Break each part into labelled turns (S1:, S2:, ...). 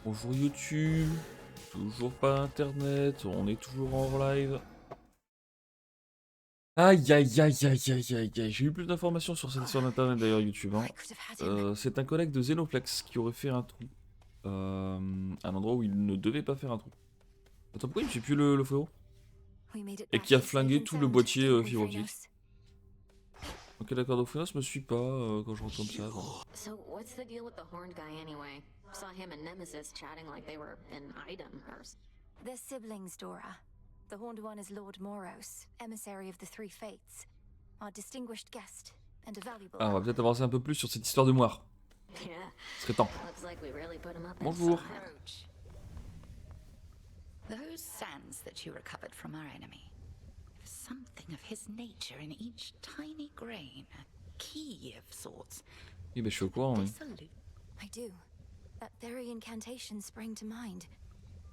S1: Bonjour YouTube, toujours pas internet, on est toujours en live. Aïe aïe aïe aïe aïe aïe aïe, j'ai eu plus d'informations sur cette histoire d'internet d'ailleurs YouTube. Hein. C'est un collègue de Xenoplex qui aurait fait un trou. Un endroit où il ne devait pas faire un trou. Attends, pourquoi il ne fait plus le frérot? Et qui a flingué tout le boîtier fibre optique. Ok d'accord, donc Frenos me suit pas quand je rentre comme ça. Bon.
S2: So what's the deal with the horned guy anyway? Saw him and Nemesis chatting like they were an item or
S3: They're siblings, Dora. The Horned One is Lord Moros, emissary of the Three Fates. Our distinguished guest and a valuable
S1: Ah, on va
S3: ally.
S1: peut-être avancer un peu plus sur cette histoire de moire.
S2: Yeah.
S1: Ce serait temps.
S2: Looks like we really put him up
S1: Bonjour.
S2: inside.
S4: Those sands that you recovered from our enemy. Something of his nature in each tiny grain. A key of sorts.
S1: Oui, bah je suis au courant, oui.
S4: Dissolute.
S3: I do. That very incantation sprang to mind.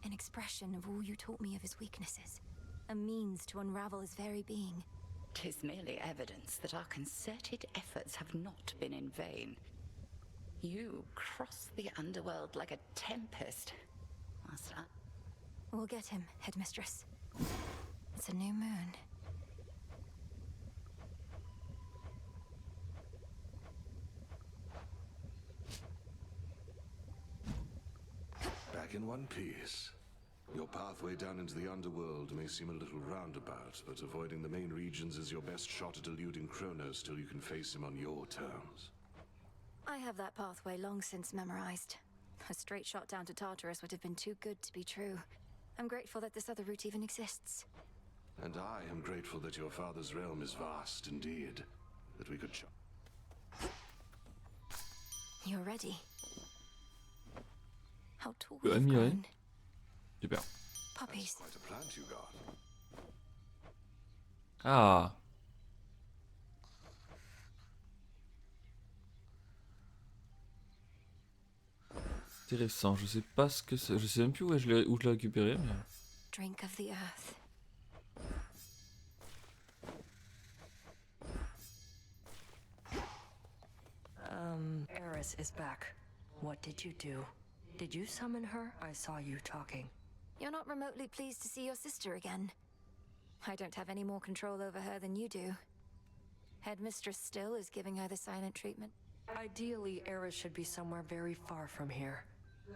S3: An expression of all you taught me of his weaknesses. A means to unravel his very being.
S4: 'Tis merely evidence that our concerted efforts have not been in vain. You crossed the underworld like a tempest. Master.
S3: We'll get him, Headmistress. It's a new moon.
S5: Back in one piece. Your pathway down into the underworld may seem a little roundabout, but avoiding the main regions is your best shot at eluding Kronos till you can face him on your terms.
S3: I have that pathway long since memorized. A straight shot down to Tartarus would have been too good to be true. I'm grateful that this other route even exists.
S5: And I am grateful that your father's realm is vast indeed, that we could
S3: You're ready. How tall
S1: Le
S3: you've
S1: admirer.
S3: grown.
S1: Super.
S5: That's
S3: Puppies.
S5: quite a plant you got.
S1: Ah. Intéressant, je sais pas ce que c'est. Je sais même plus où je l'ai récupéré. Mais...
S3: Drink of the earth.
S6: Eris is back. What did you do? Did you summon her? I saw you talking.
S3: You're not remotely pleased to see your sister again. I don't have any more control over her than you do. Headmistress still is giving her the silent treatment.
S6: Ideally, Eris should be somewhere very far from here.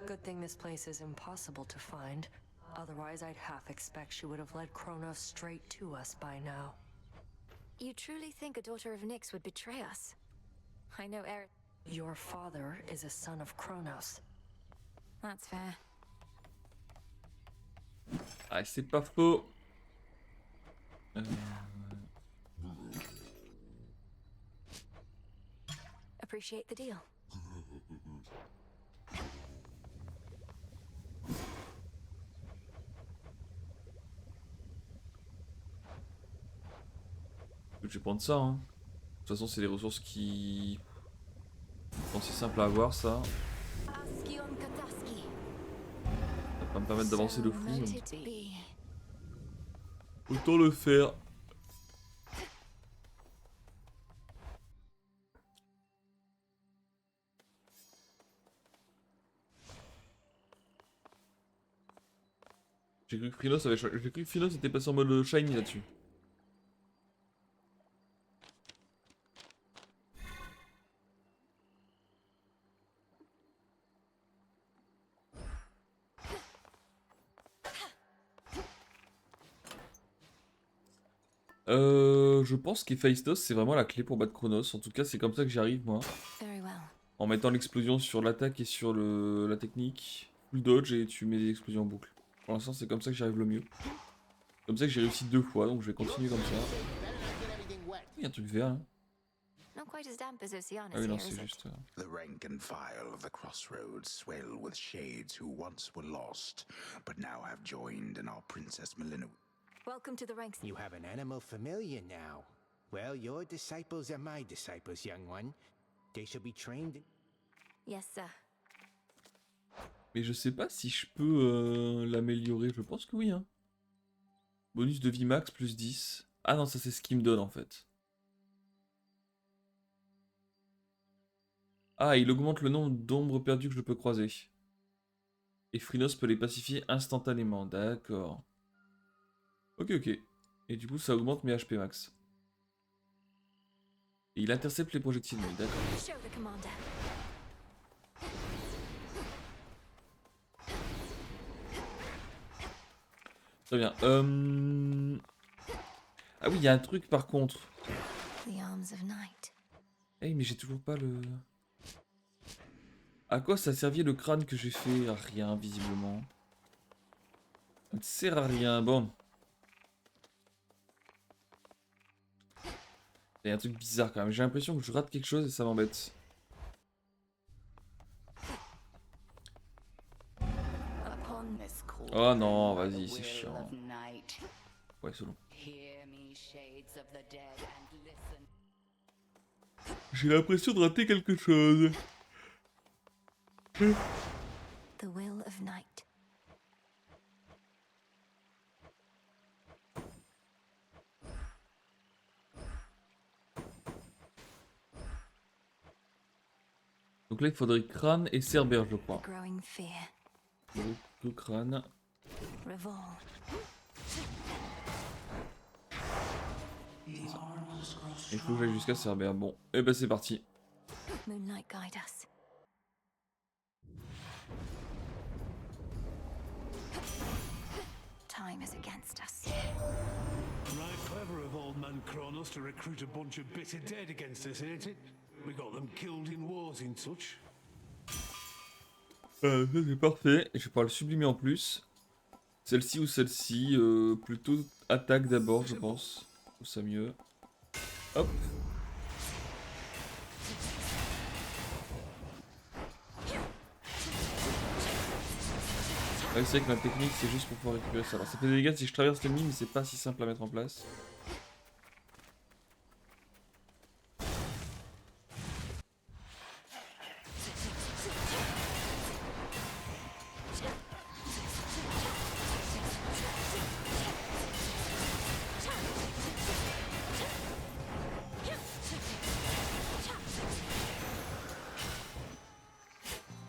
S6: Good thing this place is impossible to find. Otherwise, I'd half expect she would have led Kronos straight to us by now.
S3: You truly think a daughter of Nyx would betray us? I know Eris.
S6: Your father is a son of Kronos.
S3: That's fair.
S1: Ah, c'est pas faux.
S3: Appreciate the deal.
S1: Je vais prendre ça. Hein. De toute façon, c'est les ressources qui. Bon, c'est simple à avoir ça.
S3: Askion Kataski.
S1: Ça va pas me permettre d'avancer de fou.
S3: Let
S1: Mais...
S3: it be.
S1: Autant le faire. J'ai cru que Phrynos avait... J'ai cru que Phrynos était passé en mode shiny là-dessus. Je pense qu'Héphaïstos c'est vraiment la clé pour battre Chronos. En tout cas, c'est comme ça que j'y arrive moi.
S3: Very well.
S1: En mettant l'explosion sur l'attaque et sur la technique. Full dodge et tu mets des explosions en boucle. Pour l'instant, c'est comme ça que j'y arrive le mieux. Comme ça que j'ai réussi 2 fois, donc je vais continuer comme ça. Il y a un truc vert hein.
S3: Not quite as damp as Oceanus
S1: Ah oui, non,
S3: here,
S1: c'est
S3: is it?
S1: juste.
S7: The rank and file of the crossroads swell with shades who once were lost, but now have joined in our Princess Melina.
S3: Welcome to the ranks.
S8: You have an animal familiar now. Well, your disciples are my disciples, young one. They shall be trained.
S3: Yes, sir.
S1: Mais je sais pas si je peux l'améliorer. Je pense que oui. Hein. Bonus de vie max plus 10. Ah non, ça c'est ce qu'il me donne en fait. Ah, il augmente le nombre d'ombres perdues que je peux croiser. Et Phrynos peut les pacifier instantanément. D'accord. Ok, ok. Et du coup, ça augmente mes HP max. Et il intercepte les projectiles, mais d'accord.
S3: Show the commander.
S1: Très bien. Ah oui, il y a un truc par contre.
S3: The arms of night.
S1: Eh, mais j'ai toujours pas le... À quoi ça servait le crâne que j'ai fait? À rien, visiblement. Ça ne sert à rien. Bon. Il y a un truc bizarre quand même. J'ai l'impression que je rate quelque chose et ça m'embête.
S3: Upon
S4: This call
S1: Oh non,
S4: by the
S1: vas-y, c'est
S4: will
S1: chiant.
S4: of night.
S1: Ouais, c'est long.
S4: Hear me, shades of the dead, and listen.
S1: J'ai l'impression de rater quelque chose.
S3: the will of night.
S1: Donc là, il faudrait crâne et cerbère, je crois.
S3: Growing fear.
S1: Donc, le crâne.
S3: Revolve.
S1: Il faut que j'aille jusqu'à cerbère. Bon, et ben c'est parti.
S3: Moonlight guide us. Time is against us.
S9: Right clever of old man Kronos to recruit a bunch of bitter dead against us, ain't it? We got them killed in wars in such.
S1: Ça c'est parfait. Et je vais pouvoir le sublimer en plus. Celle-ci ou celle-ci. Plutôt attaque d'abord, je pense. Je trouve ça mieux. Hop. Ouais, c'est vrai que ma technique c'est juste pour pouvoir récupérer ça. Alors ça fait des dégâts si je traverse l'ennemi, mais c'est pas si simple à mettre en place.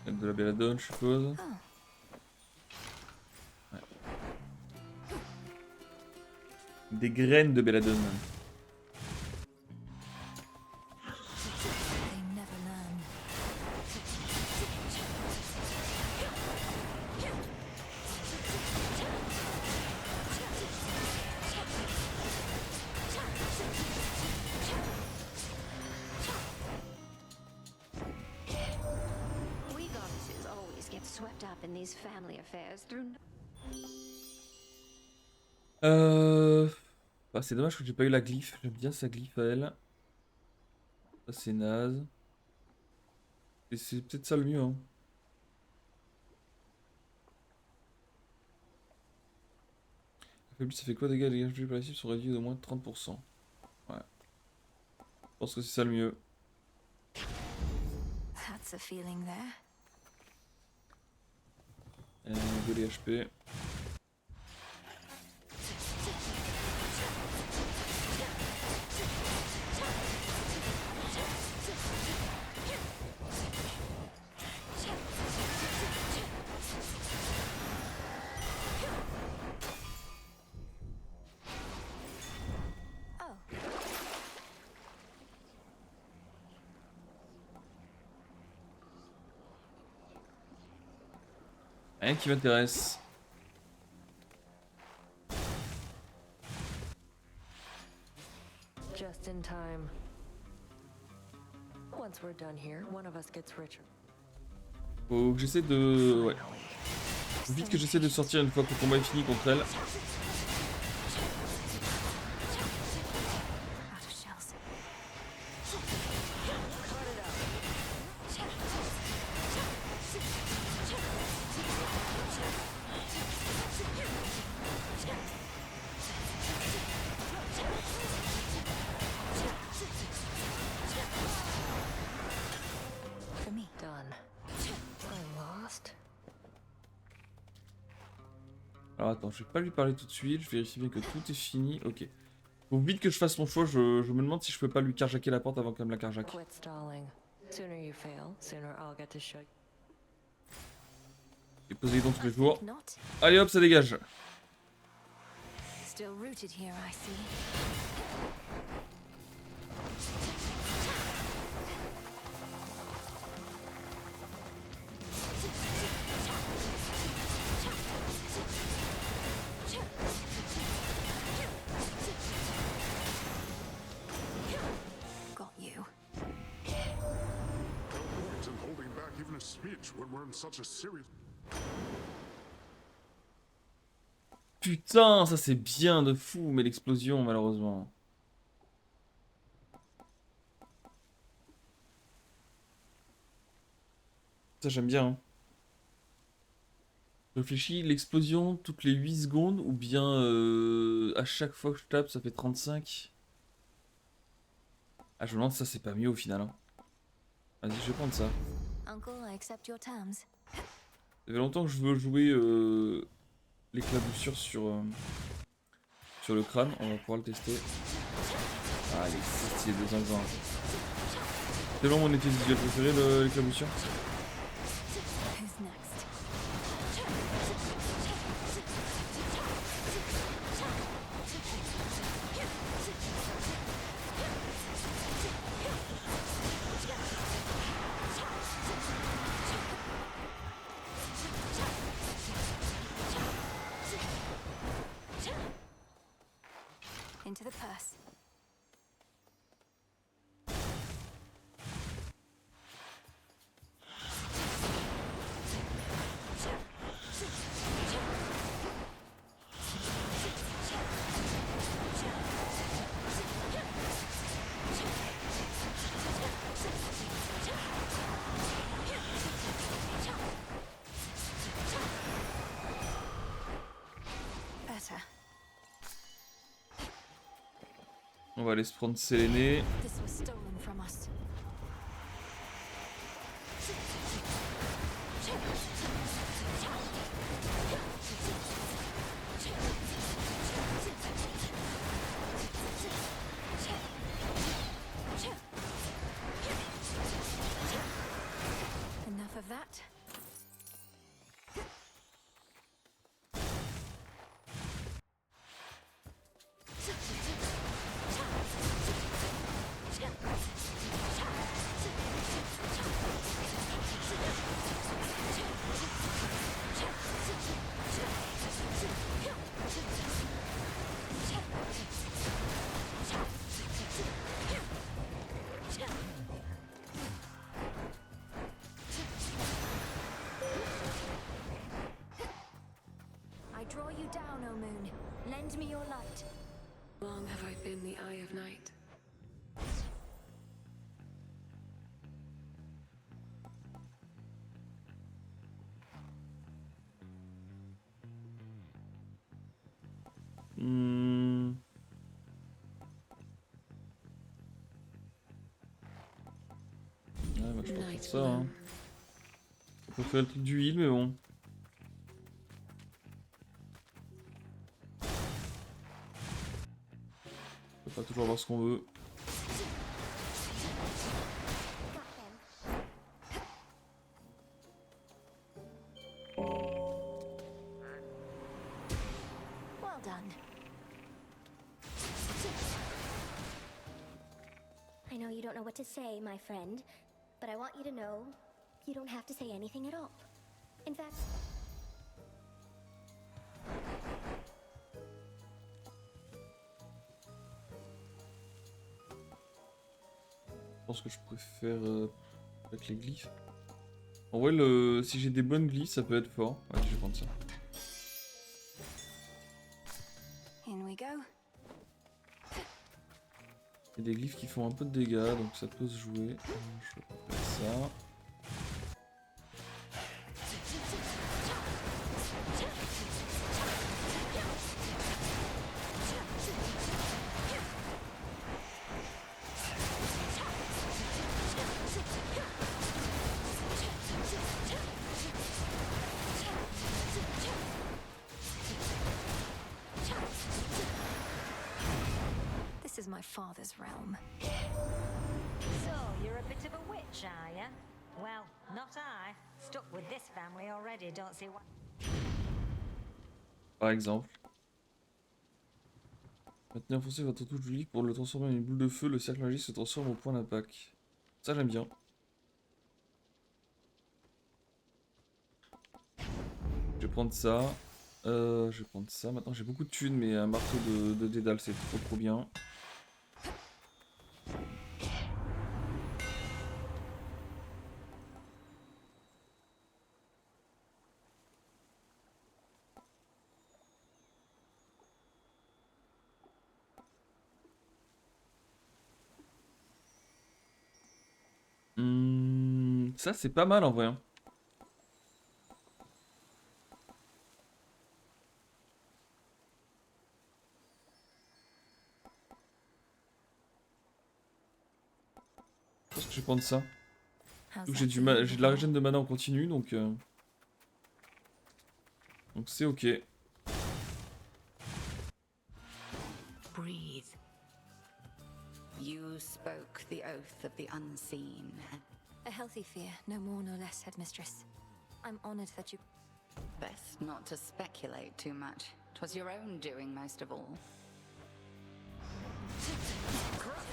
S1: Mettre de la belladone, je suppose. Ouais. Des graines de belladone.
S3: They never learn.
S2: We goddesses always get swept up in these family affairs through.
S1: Bah, c'est dommage que j'ai pas eu la glyphe. J'aime bien sa glyphe à elle. Ça c'est naze. Et c'est peut-être ça le mieux, hein. La faiblesse, ça fait quoi dégâts? Les dégâts par la cible sont réduits d'au moins 30%. Ouais. Je pense que c'est ça le mieux.
S3: That's a feeling there.
S1: De l'HP.
S3: Oh,
S1: Rien qui m'intéresse.
S6: Just in time. Once we're done here, one of us gets richer.
S1: Faut que j'essaie de... Ouais. Faut vite que j'essaie de sortir une fois que le combat est fini contre elle.
S3: out of shells. For me.
S6: Done. I'm lost.
S1: Alors attends, je vais pas lui parler tout de suite. Je vérifie bien que tout est fini. Ok. Faut vite que je fasse mon choix. Je me demande si je peux pas lui carjacker la porte avant qu'elle me la carjack.
S6: Quit stalling. Sooner you fail, sooner I'll get to show you.
S1: Et Poséidon tous les jours.
S3: Not.
S1: Allez hop, ça dégage.
S3: Still rooted here, I see. Got you.
S10: No point in holding back even a smidge when we're in such a serious...
S1: Putain, ça c'est bien de fou, mais l'explosion malheureusement. Ça j'aime bien. Hein. Je réfléchis, l'explosion toutes les 8 secondes ou bien à chaque fois que je tape ça fait 35. Ah je me demande si ça c'est pas mieux au final. Hein. Vas-y je vais prendre ça.
S3: Uncle, I accept your terms.
S1: Ça fait longtemps que je veux jouer l'éclaboussure sur le crâne, on va pouvoir le tester. Ah il est stylé de zinzin. C'est vraiment mon effet visuel préféré l'éclaboussure.
S3: Who's next? Into the purse. Better.
S1: On va aller se prendre Séléné.
S3: This was stolen from us. Enough of that. I draw you down, O moon. Lend me your light.
S6: Long have I been the Eye of Night.
S1: Ouais, bah, je peux faire ça. Hein. On peut faire le truc du heal, mais bon. On peut pas toujours avoir ce qu'on veut.
S3: Well done.
S11: I know you don't know what to say, my friend, but I want you to know you don't have to say anything at all. In fact,
S1: Je pense que je préfère avec les glyphes. En vrai, si j'ai des bonnes glyphes, ça peut être fort. Ouais, je vais prendre ça.
S3: In we go.
S1: Il y a des glyphes qui font un peu de dégâts, donc ça peut se jouer. Je vais faire ça.
S3: This is my father's realm.
S12: So, you're a bit of a witch, are ya? Well, not I. Stuck with this family already, don't see why.
S1: Par exemple. Maintenez enfoncé votre touche du pour le transformer en une boule de feu, le cercle magique se transforme au point d'impact. Ça j'aime bien. Je vais prendre ça. Je vais prendre ça. Maintenant j'ai beaucoup de thunes, mais un marteau de Dédale c'est trop bien. Ça c'est pas mal en vrai. Je pense que je vais prendre ça. J'ai de la régène de mana en continu, donc c'est ok.
S4: Breathe. You spoke the oath of the unseen.
S3: A healthy fear, no more no less, headmistress. I'm honored that you...
S4: Best not to speculate too much. 'Twas your own doing most of all. Cross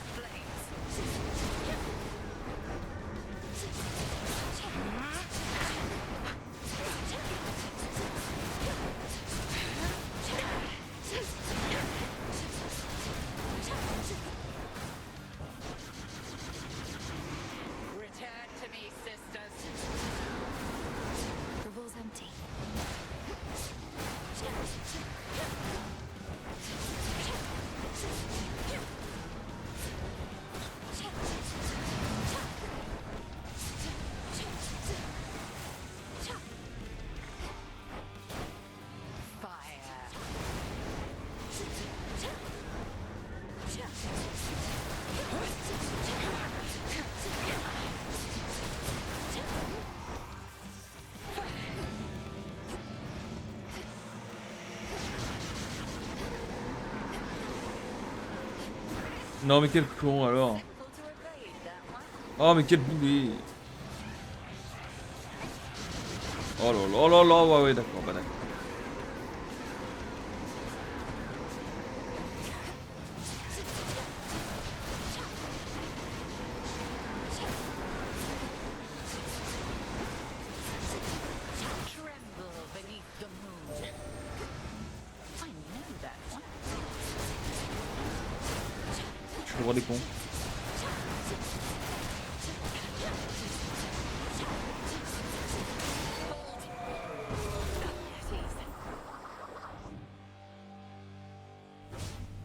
S4: Return to me, sisters.
S3: Revol's empty.
S1: Non mais quel con alors. Oh mais quel boulet. Oh là là là là, ouais d'accord, bah d'accord. Je suis le roi des cons.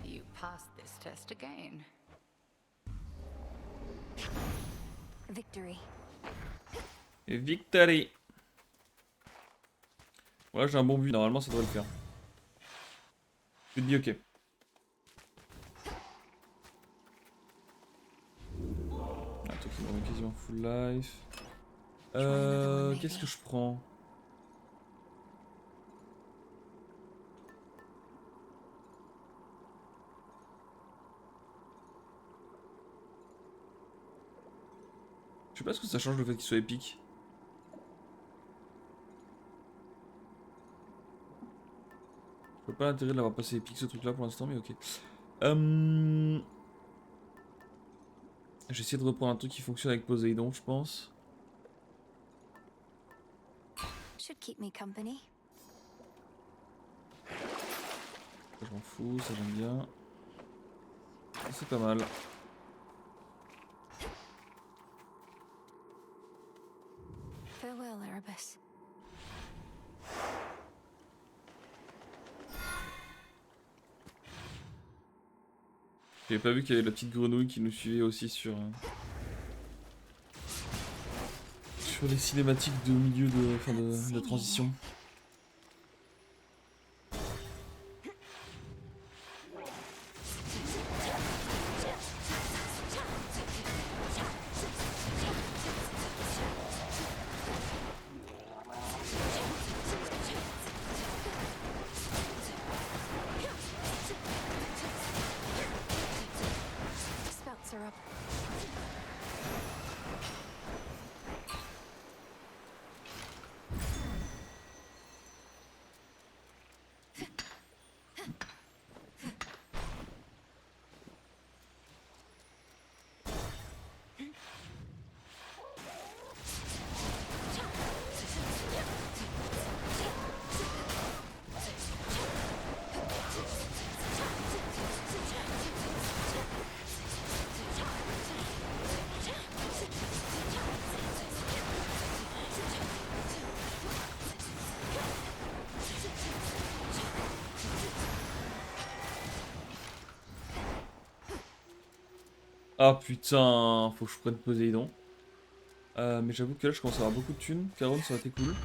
S4: You passed this test again.
S3: Victory.
S1: Et victory. Voilà, j'ai un bon but, normalement ça devrait le faire. Je te dis ok. Attends, qui me remet quasiment full life. Qu'est-ce que je prends? Je sais pas ce que ça change le fait qu'il soit épique. Je vois pas l'intérêt de l'avoir passé épique ce truc là pour l'instant, mais ok. J'ai essayé de reprendre un truc qui fonctionne avec Poséidon, je pense.
S3: Should keep me company.
S1: Ça, je m'en fous, ça j'aime bien. C'est pas mal.
S3: Farewell, Erebus.
S1: J'avais pas vu qu'il y avait la petite grenouille qui nous suivait aussi sur les cinématiques de milieu de transition.
S3: Spouts are up.
S1: Ah putain, faut que je prenne Poséidon. Mais j'avoue que là, je commence à avoir beaucoup de thunes. Caron, ça aurait été cool.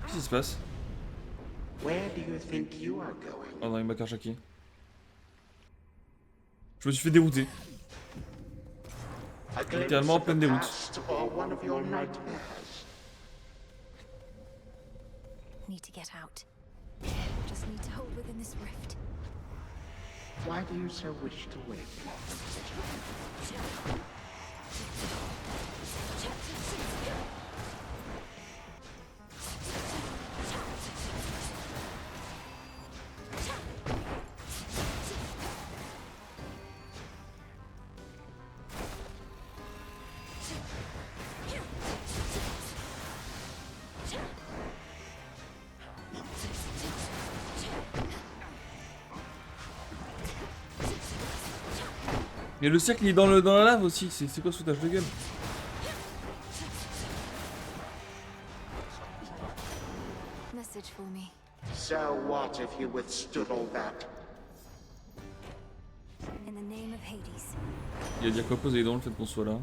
S1: Qu'est-ce qui se passe?
S7: Where do you think you are going?
S1: Oh non, il m'a carjacké. Je me suis fait dérouter.
S7: A glimpse
S1: Littéralement en
S7: of
S1: pleine
S7: the
S1: déroute.
S7: past or one of your nightmares?
S3: Need to get out. Just need to hold within this rift.
S7: Why do you so wish to win?
S1: Mais le cercle il est dans la lave aussi, c'est quoi ce foutage de gueule?
S3: Message for me.
S7: So what if you withstood all that?
S3: In the name of Hades.
S1: Il a dit quoi Poséidon le fait qu'on soit là?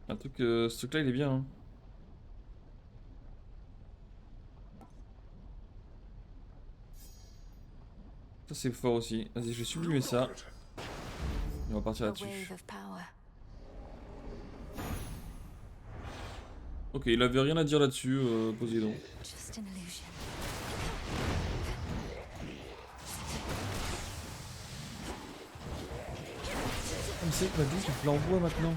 S1: Un truc, ce truc là il est bien hein. Ça c'est fort aussi. Vas-y, je vais sublimer ça. Et on va partir
S3: A
S1: là-dessus.
S3: wave of power.
S1: Ok, il avait rien à dire là-dessus, Poséidon.
S3: Just an illusion.
S1: Comme c'est que Maglyph il l'envoie maintenant.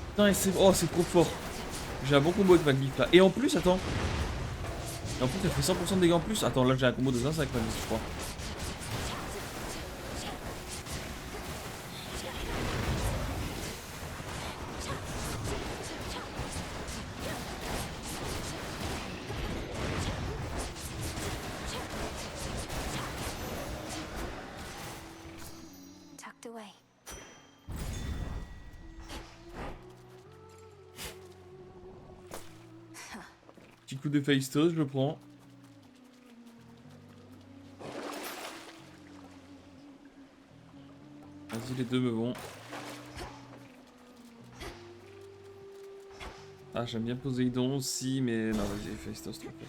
S1: Putain, oh, c'est trop fort. J'ai un bon combo avec Maglyph là. Et en plus, attends. Et en plus, elle fait 100% de dégâts en plus. Attends, là j'ai un combo de 25 avec Maglyph, je crois.
S3: Tucked away.
S1: Petit coup de Phaistos, je le prends. Vas-y, les deux me vont. Ah, j'aime bien Poséidon aussi, mais non, vas-y, Phaistos, trop fort.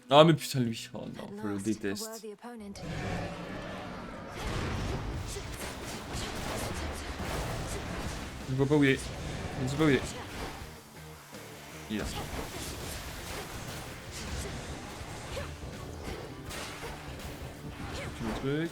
S1: Ah, mais putain, lui. Oh non, je le déteste. Je vois pas où il est. Je ne sais pas où il est. Il est là. Le truc.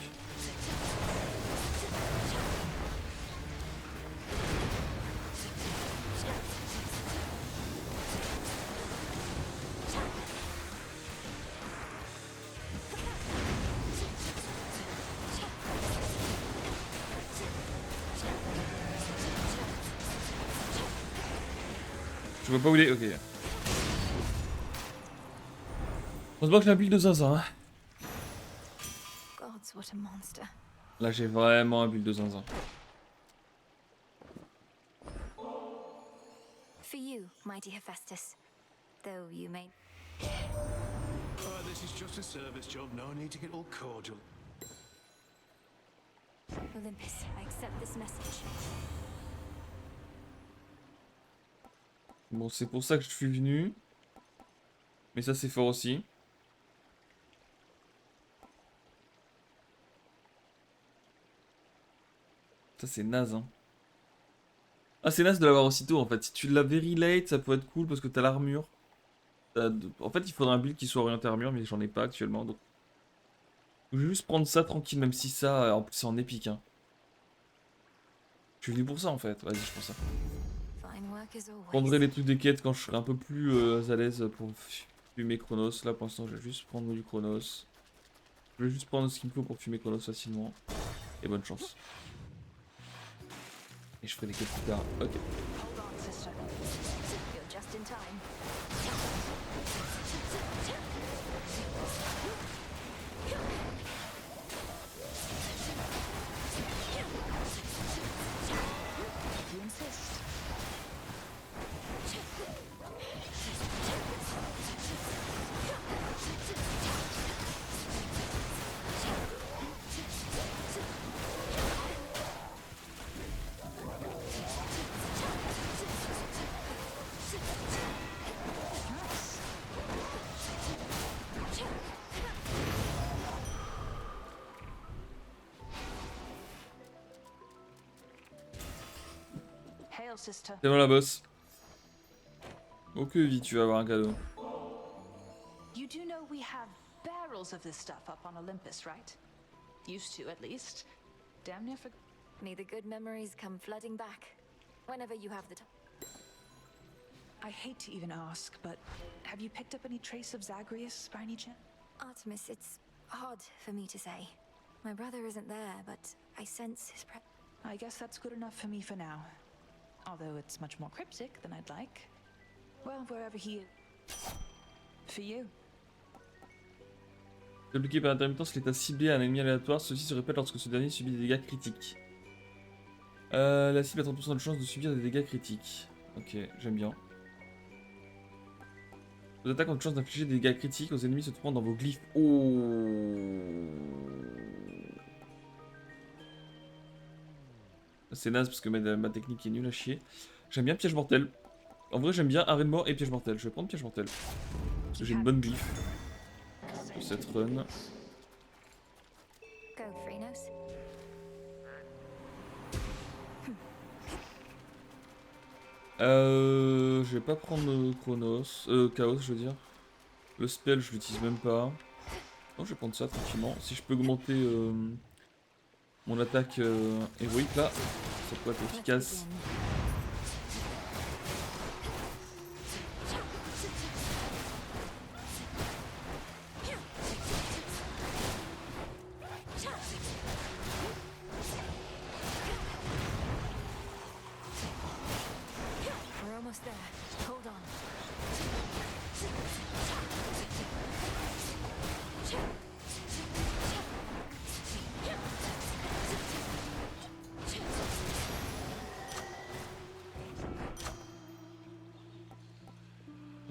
S1: Je vois pas où il est, ok. On se voit que j'ai un build de zinzin.
S3: Gods, what a monster.
S1: Là j'ai vraiment un build de zinzin.
S3: For you, mighty Hephaestus. Though you may...
S9: This is just a service job, no need to get all cordial.
S3: Olympus, I accept this message.
S1: Bon, c'est pour ça que je suis venu. Mais ça c'est fort aussi. Ça c'est naze hein. Ah c'est naze de l'avoir aussitôt en fait. Si tu l'as very late ça peut être cool parce que t'as l'armure. En fait il faudrait un build qui soit orienté armure mais j'en ai pas actuellement donc. Je vais juste prendre ça tranquille même si ça en plus c'est en épique hein. Je suis venu pour ça en fait. Vas-y je prends ça. Je prendrai les trucs des quêtes quand je serai un peu plus à l'aise pour fumer Chronos. Là pour l'instant je vais juste prendre du Chronos. Je vais juste prendre ce qu'il me faut pour fumer Chronos facilement. Et bonne chance. Et je ferai des quêtes plus tard. Ok.
S13: trail, sister.
S1: T'es dans la bosse. Oh que vite tu vas avoir un cadeau.
S13: You do know we have barrels of this stuff up on Olympus, right? Used to, at least. Damn near for...
S3: May the good memories come flooding back. Whenever you have the time.
S13: I hate to even ask, but have you picked up any trace of Zagreus by any chance?
S3: Artemis, it's hard for me to say. My brother isn't there, but I sense his
S13: I guess that's good enough for me for now. Although it's much more cryptic than I'd like. Well, wherever he is. For you.
S1: Débloqué par intermittence l'état ciblé à un ennemi aléatoire, ceci se répète lorsque ce dernier subit des dégâts critiques. La cible a 30% de chance de subir des dégâts critiques. Ok, j'aime bien. Vos attaques ont de chance d'infliger des dégâts critiques aux ennemis se trouvant dans vos glyphes. Oh. C'est naze parce que ma technique est nulle à chier. J'aime bien piège mortel. En vrai j'aime bien arrêt de mort et piège mortel. Je vais prendre piège mortel. Parce que j'ai une bonne glyphe. Pour cette run.
S3: Go, Phrenos.
S1: Je vais pas prendre Chaos je veux dire. Le spell je l'utilise même pas. Donc je vais prendre ça tranquillement. Si je peux augmenter mon attaque héroïque là, ça peut être efficace.
S3: We're almost there. Hold on.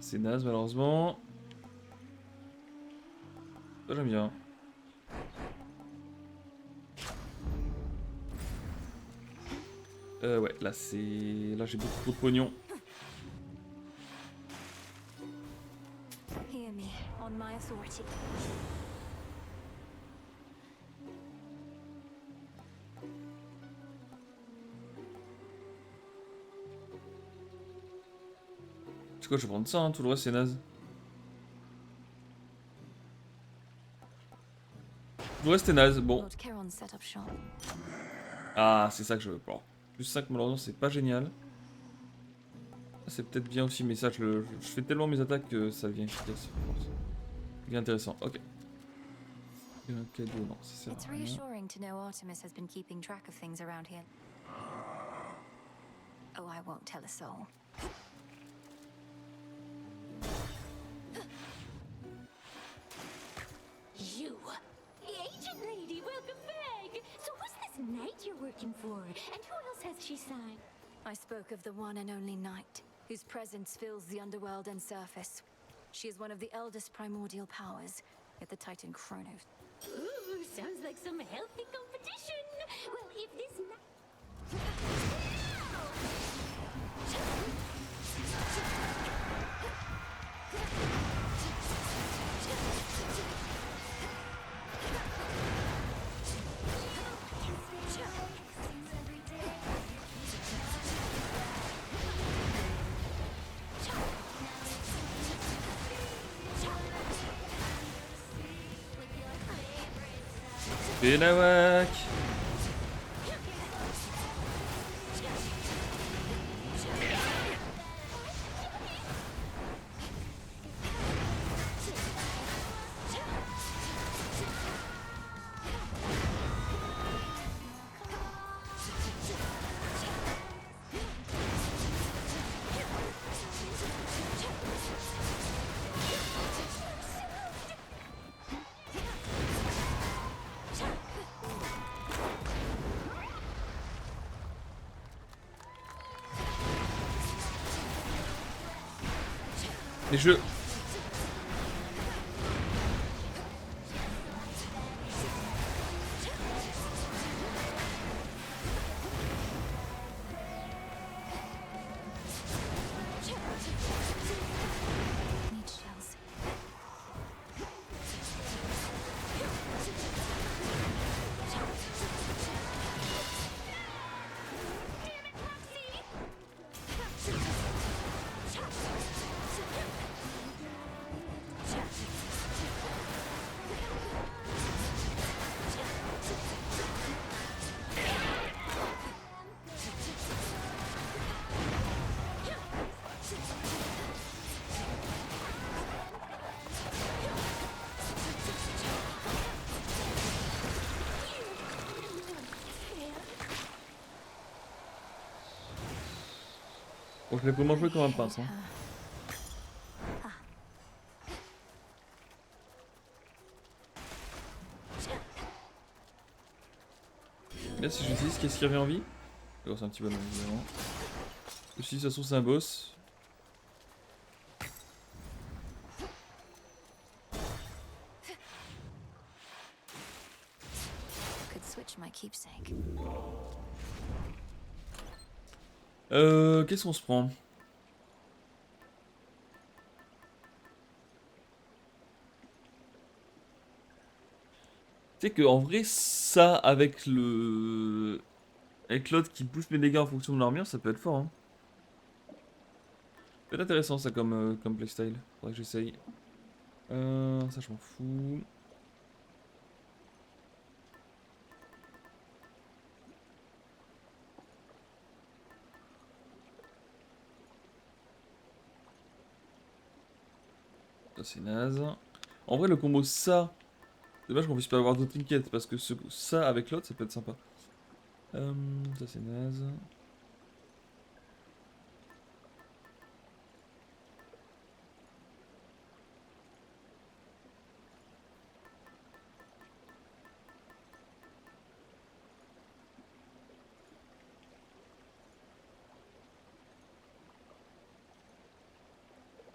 S1: C'est naze malheureusement. Ça j'aime bien. Ouais, là c'est... Là j'ai beaucoup trop de pognon.
S3: Hear me, on my authority.
S1: C'est quoi, je vais prendre ça, hein, tout le reste c'est naze. Tout le reste c'est naze, bon.
S3: Lord Charon set up shop.
S1: Ah, c'est ça que je veux. Bon. Plus 5 malheureusement c'est pas génial. C'est peut-être bien aussi, mais ça je fais tellement mes attaques que ça devient efficace. Bien intéressant, ok. Un cadeau, non, ça sert
S3: It's
S1: à rien.
S3: reassuring to know Artemis has been keeping track of things around here. Oh, I won't tell a soul.
S11: You, the agent lady, welcome back. So who's this knight you're working for? And who else has she signed?
S3: I spoke of the one and only Night, whose presence fills the underworld and surface. She is one of the eldest primordial powers, yet the Titan Kronos.
S11: Ooh, sounds like some healthy competition. Well, if this
S1: Benawak. Et je...
S3: Need shells.
S1: Donc je l'ai vraiment joué comme un pince. Hein. Là si j'utilise, qu'est-ce qui revient en vie? Oh, c'est un petit bonhomme évidemment. Aussi, de toute façon c'est un boss. Qu'est-ce qu'on se prend? Tu sais que en vrai ça avec le... Avec l'autre qui booste mes dégâts en fonction de l'armure, ça peut être fort. Hein. Ça peut être intéressant ça comme playstyle. Faudrait que j'essaye. Ça je m'en fous. Ça c'est naze. En vrai le combo ça... Dommage qu'on puisse pas avoir d'autres trinkets parce que ça avec l'autre ça peut être sympa. Ça c'est naze.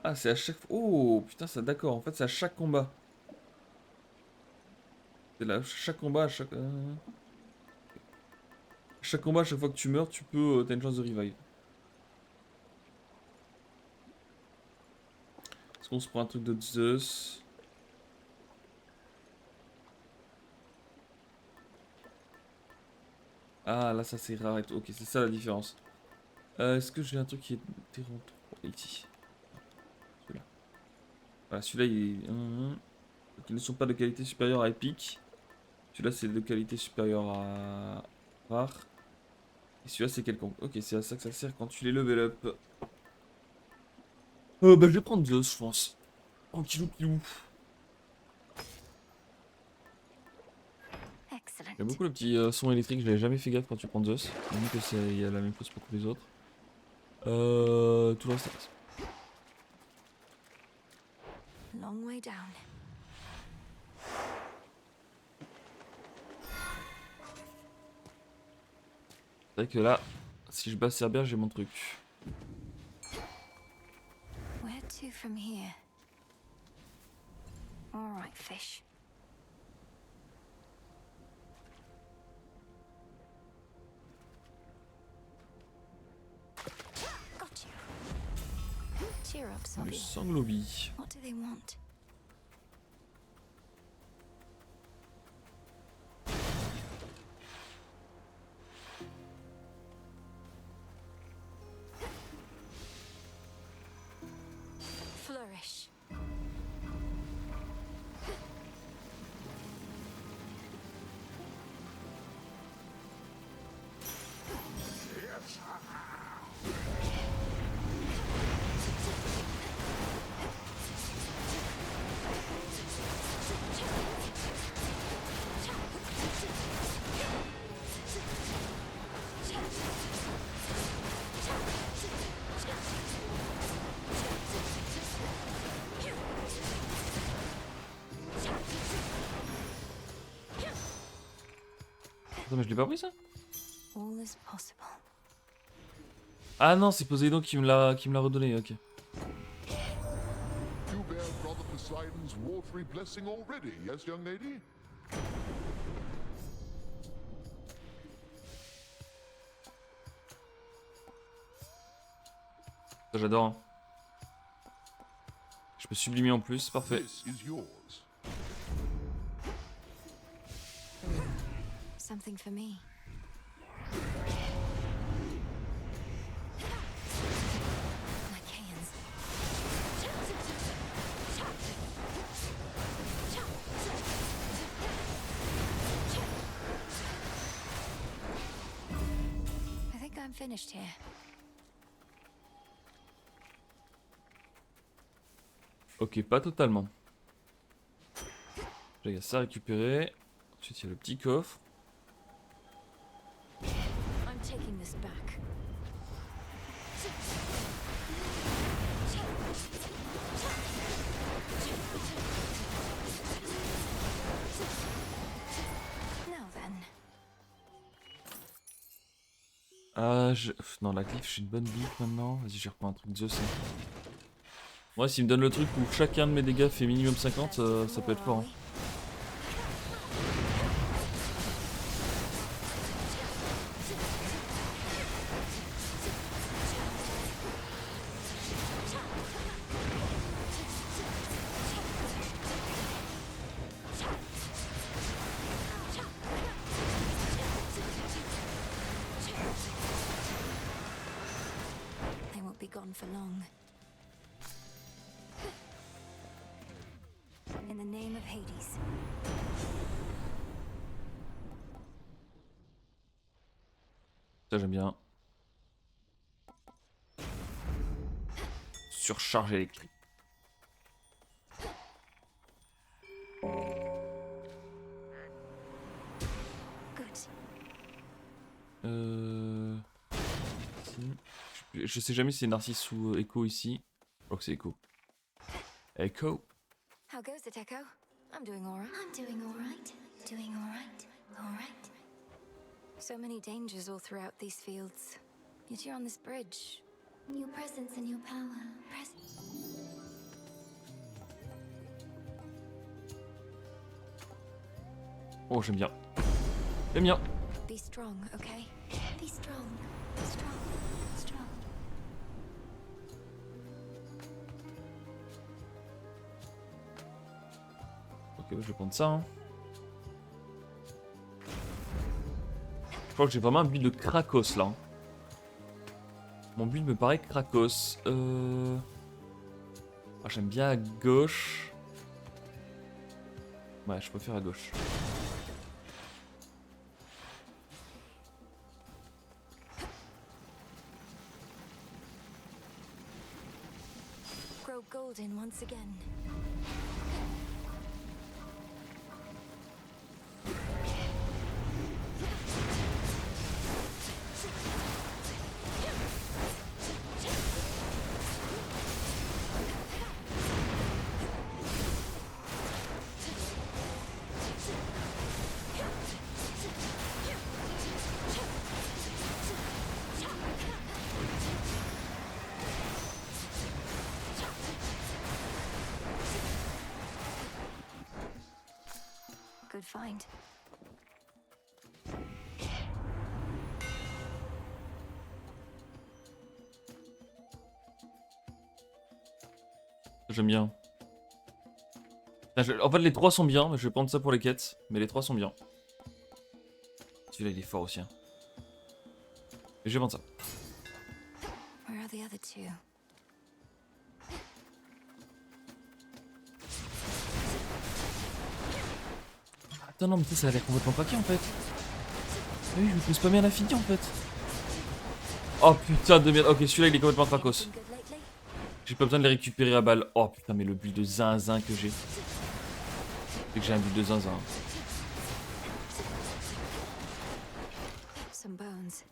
S1: Ah c'est à chaque fois... Oh putain ça d'accord, en fait c'est à chaque combat. C'est là, chaque combat, à chaque combat, à chaque fois que tu meurs, tu peux... t'as une chance de revive. Est-ce qu'on se prend un truc de Zeus? Ah là ça c'est rare et tout. Ok c'est ça la différence. Est-ce que j'ai un truc qui est Terran 3 ici? Celui-là. Voilà celui-là il est... Qui ne sont pas de qualité supérieure à épique. Celui-là c'est de qualité supérieure à rare. Et celui-là c'est quelconque. Ok c'est à ça que ça sert quand tu les level up. Bah je vais prendre Zeus je pense. Tranquillou pilou. J'aime beaucoup le petit son électrique, je l'avais jamais fait gaffe quand tu prends Zeus. Même que c'est y a la même chose pour tous les autres. Tout le reste.
S3: Long way down.
S1: C'est vrai que là, si je bats Cerbère, j'ai mon truc.
S3: Where to from here? All right, fish. Got you. Cheer up,
S1: Du
S3: zombie.
S1: sanglobi.
S3: What do they want? Flourish.
S1: Attends mais je l'ai pas pris ça?
S3: All is possible.
S1: Ah non c'est Poséidon qui me l'a redonné, ok.
S10: You bear Brother Poseidon's watery blessing already, yes, young lady?
S1: Ça j'adore. Hein. Je peux sublimer en plus, parfait.
S10: This is yours.
S3: Something for me. Lycaons. I think I'm finished here.
S1: Ok, pas totalement. Il y a ça à récupérer. Ensuite il y a le petit coffre.
S3: I'm taking this back.
S1: Non, la glyphe, j'ai une bonne glyphe maintenant. Vas-y, je reprends un truc Zeus. Ouais, s'il me donne le truc où chacun de mes dégâts fait minimum 50, ça peut être fort. Hein.
S3: They won't be gone for long. In the name of Hades.
S1: Ça, j'aime bien. Surcharge électrique. Je sais jamais si c'est Narcisse ou Echo ici. Je crois que c'est Echo. Echo.
S3: How goes it, Echo? I'm doing alright.
S11: I'm doing alright. Doing alright. Alright.
S3: So many dangers all throughout these fields. Yet you're on this bridge.
S11: Your presence and your power.
S1: Oh, j'aime bien. J'aime bien.
S3: Be strong, okay?
S11: Be strong. Strong. Strong.
S1: Ok, je vais prendre ça. Hein. Je crois que j'ai vraiment un build de Krakos là. Mon build me paraît Krakos. Ah, j'aime bien à gauche. Ouais, je préfère à gauche.
S3: Grow golden once again. Good find.
S1: J'aime bien. En fait, les trois sont bien, mais je vais prendre ça pour les quêtes. Mais les trois sont bien. Celui-là, il est fort aussi. Hein. Et je vais prendre ça.
S3: Where are the other two?
S1: Attends, non, mais ça a l'air complètement craqué en fait. Oui, je me pousse pas bien à l'infini en fait. Oh putain de merde. Ok, celui-là, il est complètement cracos. J'ai pas besoin de les récupérer à balle. Oh putain, mais le build de zinzin que j'ai. C'est que j'ai un build de zinzin.
S3: Some bones.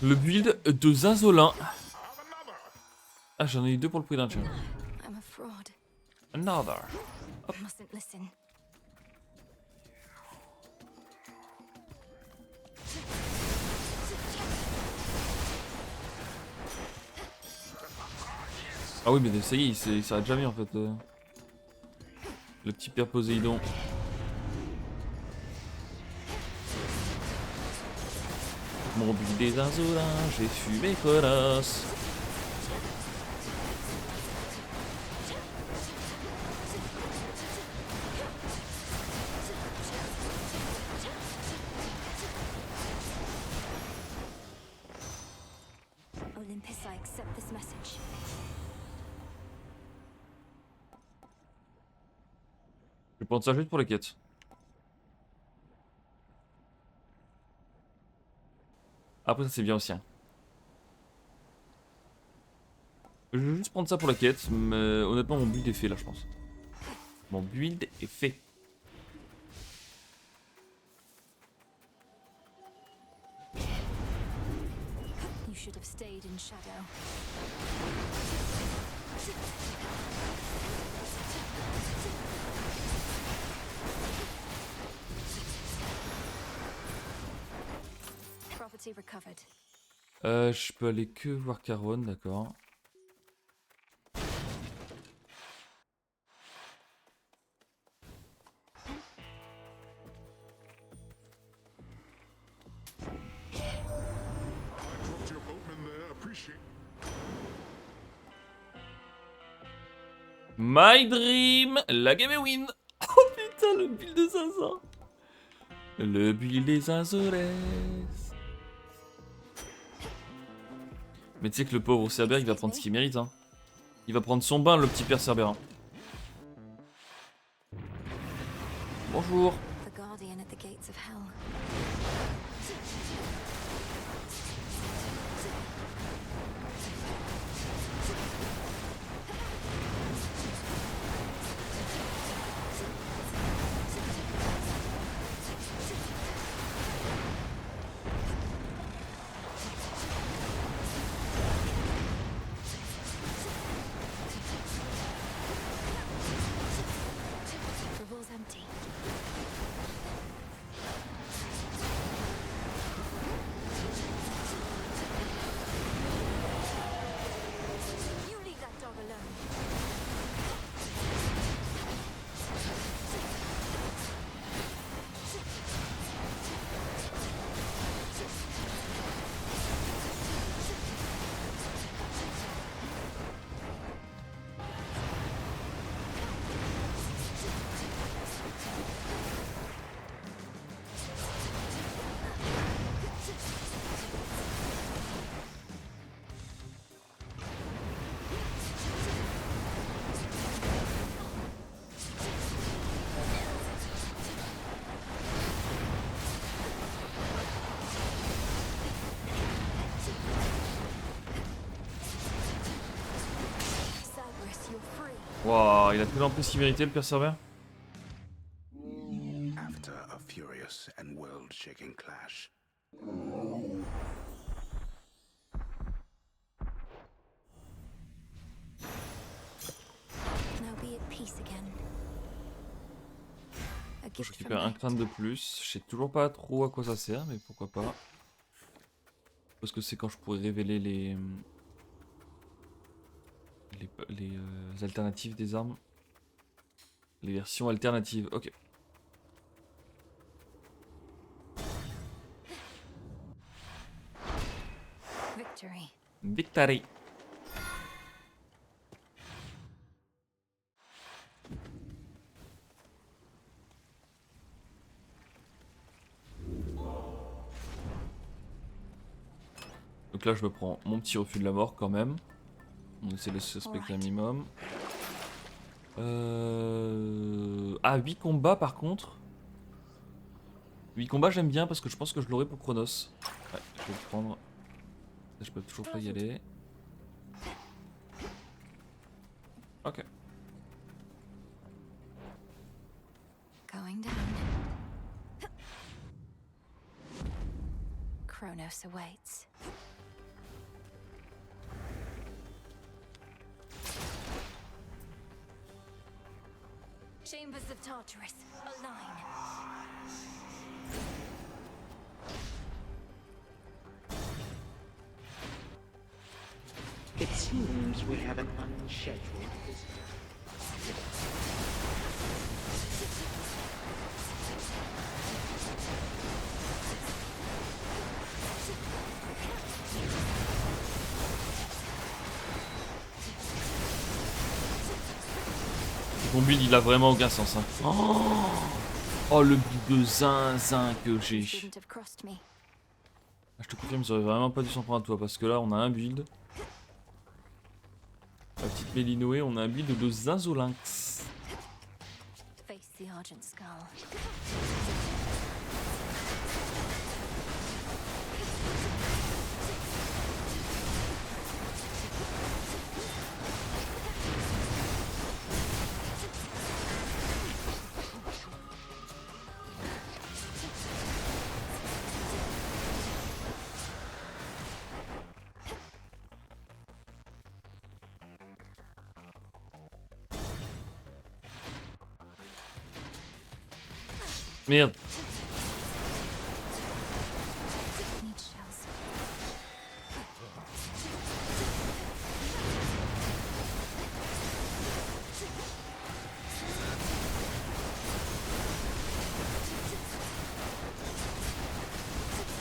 S1: Le build de Zinzolin. Ah, j'en ai eu deux pour le prix d'un tien.
S3: I'm a fraud.
S1: Another.
S3: I mustn't listen.
S1: Ah oui, mais ça y est, il s'arrête jamais en fait. Le petit père Poséidon. Mon build des Zinzolins, j'ai fumé connasse.
S3: Olympus, I accept this message.
S1: Je vais prendre ça juste pour les quêtes. Après ça c'est bien aussi. Hein. Je vais juste prendre ça pour la quête, mais honnêtement mon build est fait là je pense. Mon build est fait.
S3: should have stayed in shadow. Property recovered.
S1: Je peux aller que voir Caron, d'accord. My dream, la game win. Oh putain, le build de 500. Le build des Azores. Mais tu sais que le pauvre Cerber, il va prendre ce qu'il mérite. Hein. Il va prendre son bain, le petit père Cerber. Hein. Bonjour.
S3: The guardian at the gates of hell.
S1: Wow, il a tellement plus qu'il méritait le père Cerber.
S7: After a furious and world-shaking clash.
S3: Now be at peace again. A
S1: Je
S3: gift
S1: récupère
S3: from
S1: un crâne de plus. Je sais toujours pas trop à quoi ça sert, mais pourquoi pas. Parce que c'est quand je pourrais révéler les alternatives des armes. Les versions alternatives, ok.
S3: Victory.
S1: Victory. Donc là je me prends mon petit refus de la mort quand même. On essaie de se respecter un minimum. Ah, 8 combats par contre. 8 combats j'aime bien parce que je pense que je l'aurai pour Chronos. Ouais, je vais le prendre. Je peux toujours pas y aller. Ok.
S3: Going down. Chronos awaits. Chambers of Tartarus, align.
S14: It seems we have an unscheduled visitor.
S1: Mon build il a vraiment aucun sens. Hein. Oh le build de zinzin que j'ai. Je te confirme, j'aurais vraiment pas dû s'en prendre à toi parce que là on a un build. La petite Mélinoé, on a un build de zinzolinx.
S3: Face the Argent Skull.
S1: Merde.
S3: Need shells.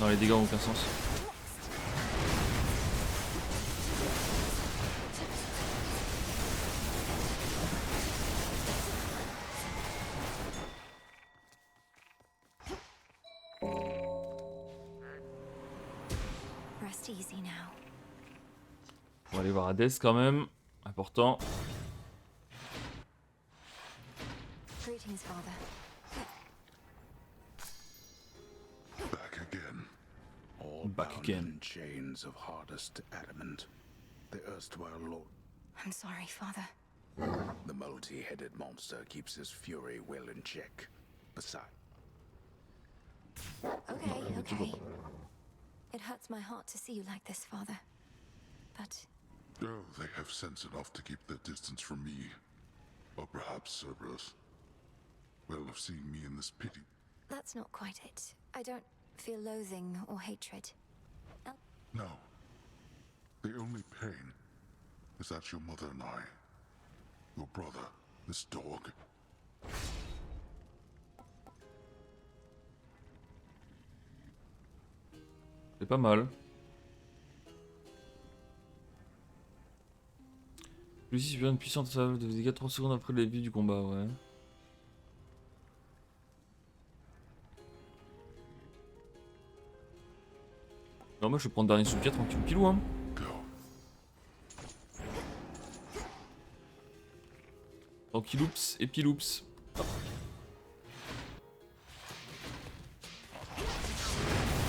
S1: Non, les dégâts ont aucun sens.
S3: Rest easy now.
S1: On va aller voir Hades quand même. Important.
S3: Greetings, Father.
S7: Back again. All
S1: Back
S7: bound
S1: again.
S7: in chains of hardest adamant. The erstwhile lord.
S3: I'm sorry, Father.
S7: The multi-headed monster keeps his fury well in check. Besides,
S3: Okay. It hurts my heart to see you like this, Father. But
S10: Oh, they have sense enough to keep their distance from me. Or perhaps Cerberus. Well, of seeing me in this pity.
S3: that's not quite it. I don't feel loathing or hatred.
S10: No. The only pain is that your mother and I, your brother, this dog,
S1: C'est pas mal. Lucie subit une puissante salve de dégâts 3 secondes après le début du combat, ouais. Non, moi je vais prendre dernier soutien tranquille pilou, hein. Tranquilloups et piloups. Hop.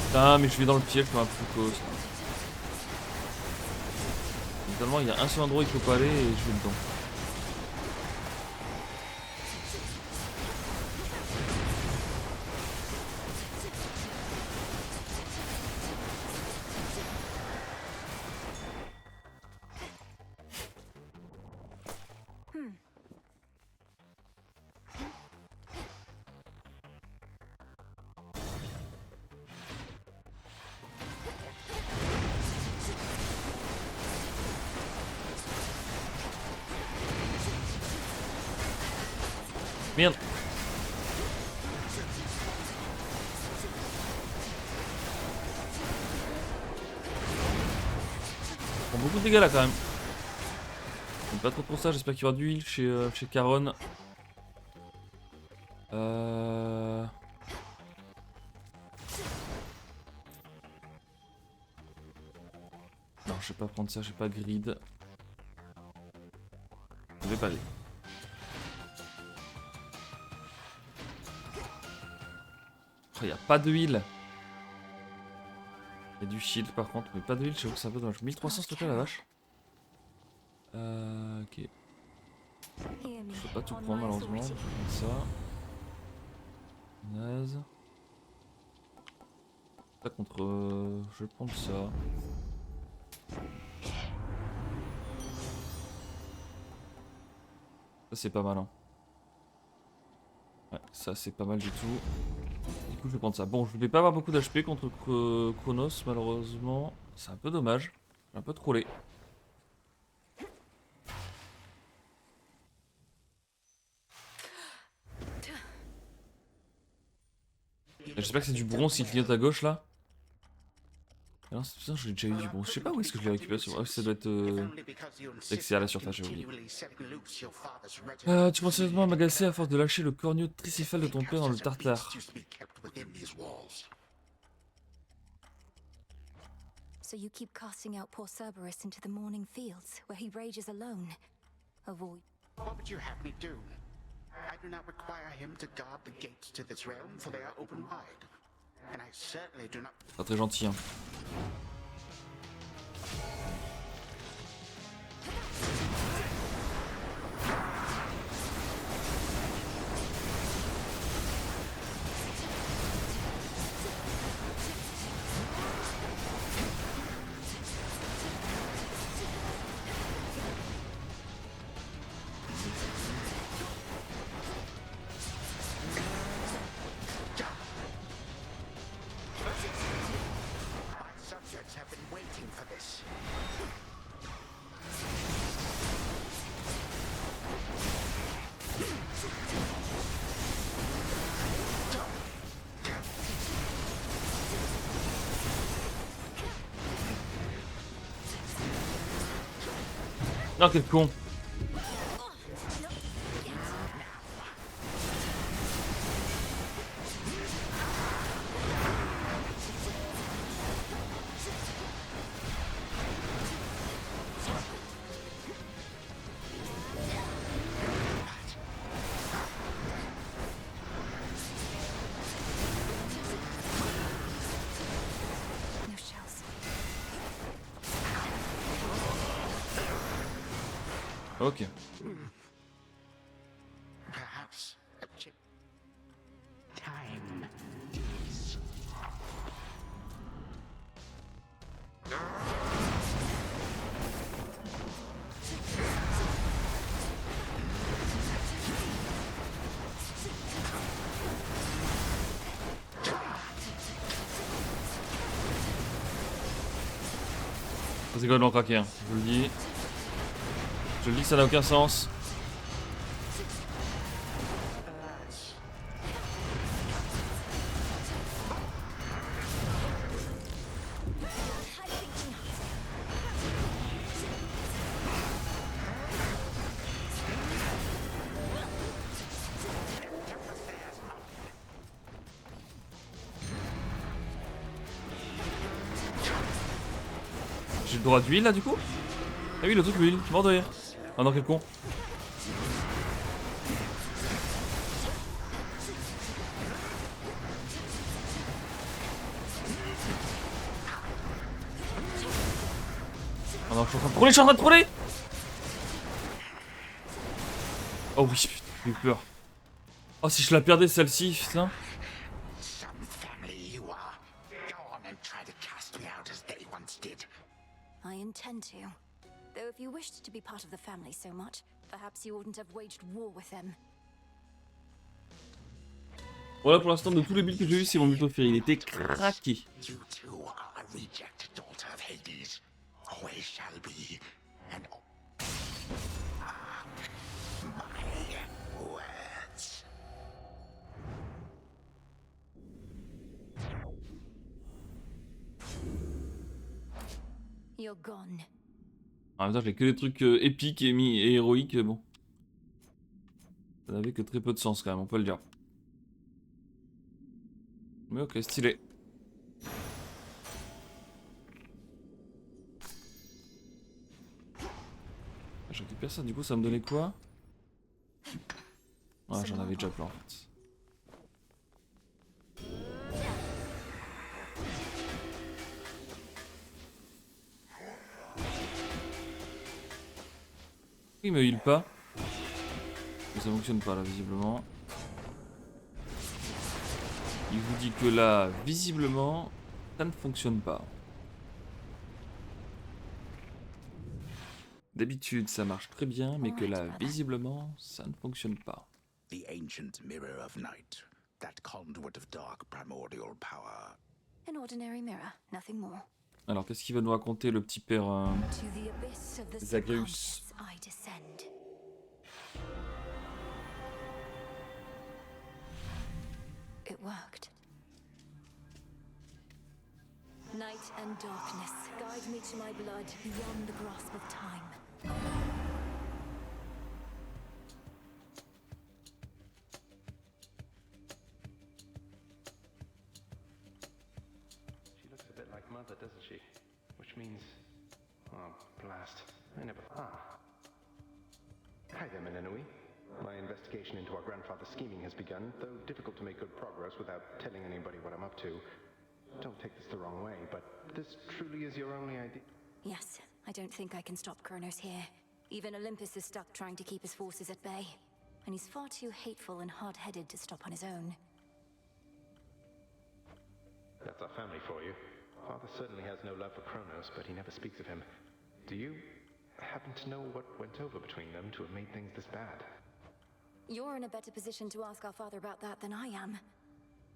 S1: Putain, mais je vais dans le piège comme un foucault. Finalement, il y a un seul endroit où il faut pas aller et je vais dedans. Merde. On prend beaucoup de dégâts là quand même. J'aime pas trop pour ça, j'espère qu'il y aura du heal chez Caron. Non, je vais pas prendre ça, j'ai pas grid. Je vais pas aller. Il n'y a pas de heal. Il y a du shield par contre, mais pas de heal, j'avoue que c'est un peu dommage. 1300 s'il te plaît la vache. Ok. Je peux pas tout prendre malheureusement, je vais prendre ça. Naze. Ça contre... je vais prendre ça. Ça c'est pas mal hein. Ouais, ça c'est pas mal du tout. Du coup je vais prendre ça. Bon, je vais pas avoir beaucoup d'HP contre Chronos malheureusement. C'est un peu dommage. J'ai un peu trollé. J'espère que c'est du bronze qui clignote à gauche là. Ah non, putain, j'ai déjà eu du bronze. Je sais pas où est-ce que je l'ai récupéré. Ça doit être. C'est que c'est à la surface, j'ai oublié. Tu penses sérieusement m'agacer à force de lâcher le corneau tricéphale de ton père dans le tartare.
S3: So you keep casting out poor Cerberus into the morning fields, where he rages alone. Avoid.
S7: what would you have me do? I do not require him to guard the gates to this realm, for they are open wide. And I certainly do not...
S1: Pas très gentil, hein. Ah, quel con.
S3: No shells.
S1: Ok.
S7: Perhaps a chip. Time is.
S1: C'est complètement craqué, hein. Je vous le dis. Je le dis que ça n'a aucun sens. J'ai le droit d'huile là du coup? Ah oui, le truc l'huile, mort de rire. Ah non, quel con. Ah non, je suis en train de troller, je suis en train de troller. Oh oui, putain, j'ai eu peur. Oh, si je la perdais celle-ci, putain.
S7: Some family you are. Go on and try to cast me out as they once did.
S3: I intend to. Though if you wished to be part of the family so much, perhaps you wouldn't have waged war with them.
S1: Voilà pour l'instant de tous les builds que j'ai eu, c'est mon build préféré. Il était craqué.
S7: You too are a reject daughter of Hades. Always shall be. And my words.
S3: You're gone.
S1: En même temps, j'ai que des trucs épiques et héroïques, bon. Ça n'avait que très peu de sens quand même, on peut le dire. Mais ok, stylé. Je récupère ça, du coup ça me donnait quoi? Ouais, j'en avais déjà plein en fait. Il me heal pas. Ça fonctionne pas là visiblement. Il vous dit que là, visiblement, ça ne fonctionne pas. D'habitude, ça marche très bien, mais que là, visiblement, ça ne fonctionne pas.
S7: The ancient mirror of night, that conduit of dark primordial power.
S3: An ordinary mirror, nothing more.
S1: Alors, qu'est-ce qu'il va nous raconter, le petit père
S3: To the abyss of the
S1: Zagreus?
S3: Serpentis I descend. It worked. Night and darkness, guide me to my blood beyond the grasp of time.
S15: She looks a bit like Mother, doesn't she? Which means... Oh, blast. I never... Ah. Hi there, Menenui. My investigation into our grandfather's scheming has begun, though difficult to make good progress without telling anybody what I'm up to. Don't take this the wrong way, but this truly is your only idea?
S3: Yes, I don't think I can stop Kronos here. Even Olympus is stuck trying to keep his forces at bay. And he's far too hateful and hard-headed to stop on his own.
S15: That's our family for you. Father certainly has no love for Kronos, but he never speaks of him. Do you happen to know what went over between them to have made things this bad?
S3: You're in a better position to ask our father about that than I am.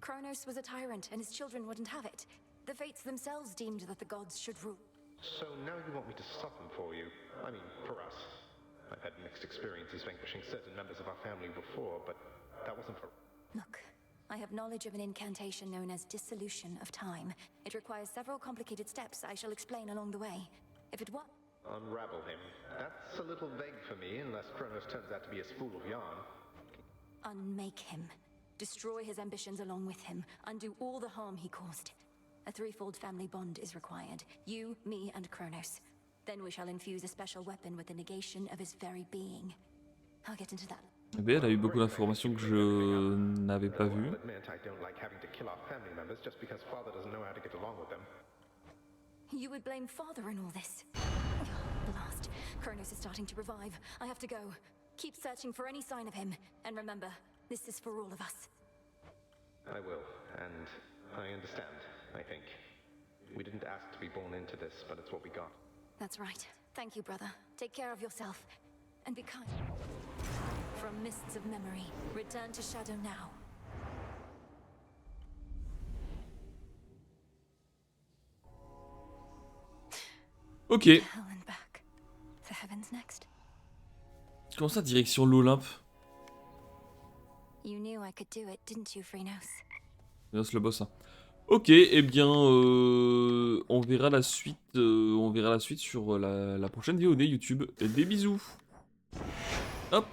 S3: Kronos was a tyrant, and his children wouldn't have it. The Fates themselves deemed that the gods should rule.
S15: So now you want me to stop them for you? I mean, for us. I've had mixed experiences vanquishing certain members of our family before, but that wasn't for...
S3: Look, I have knowledge of an incantation known as Dissolution of Time. It requires several complicated steps I shall explain along the way. If it what?
S15: Unravel him. That's a little vague for me, unless Kronos turns out to be a spool of yarn.
S3: Unmake him. Destroy his ambitions along with him. Undo all the harm he caused. A threefold family bond is required. You, me, and Kronos. Then we shall infuse a special weapon with the negation of his very being. I'll get into that.
S1: Eh bien, elle a eu beaucoup d'informations que je n'avais pas vues.
S15: I'll admit I don't like having to kill our family members just because Father doesn't know how to get along with them.
S3: You would blame Father in all this. Blast. Kronos is starting to revive. I have to go. Keep searching for any sign of him. And remember, this is for all of us.
S15: I will, and I understand, I think. We didn't ask to be born into this, but it's what we got.
S3: That's right. Thank you, brother. Take care of yourself. And be kind. From mists of memory, return to Shadow now.
S1: Ok.
S3: Hell and back. The heavens next.
S1: Comment ça, direction l'Olympe?
S3: You knew I could do it, didn't you, Phrynos?
S1: Phrynos le boss. Hein. Ok, eh bien, on verra la suite sur la prochaine VOD YouTube. Des bisous. Hop.